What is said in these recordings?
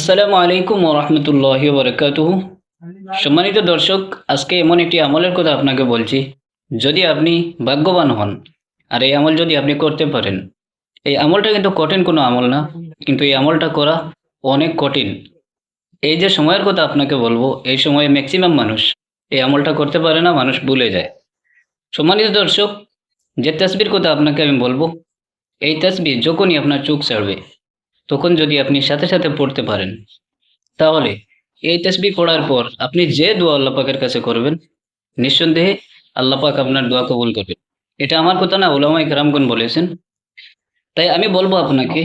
আসসালামু আলাইকুম ওয়া রাহমাতুল্লাহি ওয়া বারাকাতুহু। সম্মানিত দর্শক, আজকে এমন একটি আমলের কথা আপনাকে বলছি। যদি আপনি ভাগ্যবান হন আর এই আমল যদি আপনি করতে পারেন, এই আমলটা কিন্তু কঠিন কোনো আমল না, কিন্তু এই আমলটা করা অনেক কঠিন। এই যে সময়ের কথা আপনাকে বলবো, এই সময়ে ম্যাক্সিমাম মানুষ এই আমলটা করতে পারে না, মানুষ ভুলে যায়। সম্মানিত দর্শক, যে তাসবির কথা আপনাকে আমি বলবো, এই তাসবিহ যখনই আপনার চোখ ছাড়বে তখন যদি আপনি সাথে সাথে পড়তে পারেন, তাহলে এই তাসবিহ পড়ার পর আপনি যে দোয়া আল্লাহ পাকের কাছে করবেন, নিঃসন্দেহে আল্লাহ পাক আপনার দোয়া কবুল করবেন। এটা আমার কথা না, উলামায়ে কেরামগণ বলেছেন। তাই আমি বলবো আপনাকে,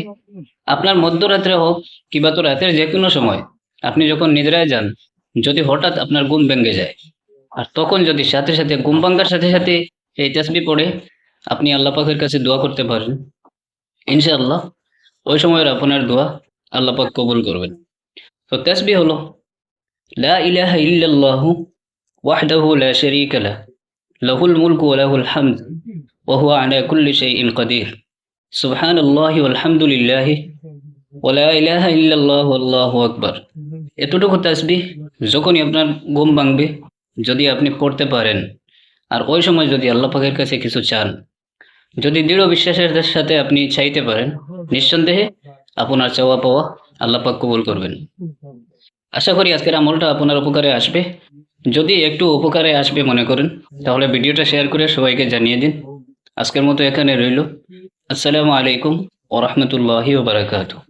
আপনার মধ্যরাত্রে হোক কিংবা তো রাতের যে কোনো সময় আপনি যখন নিদ্রায় যান, যদি হঠাৎ আপনার ঘুম ভেঙে যায় আর তখন যদি সাথে সাথে ঘুম ভাঙার সাথে সাথে এই তাসবিহ পড়ে আপনি আল্লাহ পাকের কাছে দোয়া করতে পারেন, ইনশাআল্লাহ ওই সময়ের আপনার দোয়া আল্লাহ পাক কবুল করবেন। তো তাসবিহ হলো লা ইলাহা ইল্লাল্লাহু ওয়াহদাহু লা শারীকা লাহ, লাহুল মুলকু ওয়া লাহুল হামদ ওয়া হুয়া আলা কুল্লি শাইইন কাদির, সুবহানাল্লাহি ওয়াল হামদুলিল্লাহি ওয়া লা ইলাহা ইল্লাল্লাহু আল্লাহু আকবার। এতটুকু তাসবিহ যখনই আপনার ঘুম ভাঙবে যদি আপনি পড়তে পারেন, আর ওই সময় যদি আল্লাহ পাকের কাছে কিছু চান, যদি দৃঢ় বিশ্বাসের সাথে আপনি চাইতে পারেন, নিঃসন্দেহে আপনার চাওয়া পাওয়া আল্লাহ পাক কবুল করবেন। আশা করি আজকের আমলটা আপনার উপকারে আসবে। যদি একটু উপকারে আসবে মনে করেন, তাহলে ভিডিওটা শেয়ার করে সবাইকে জানিয়ে দিন। আজকের মতো এখানে রইল। আসসালামু আলাইকুম ওয়া রাহমাতুল্লাহি ওয়া বারাকাতুহু।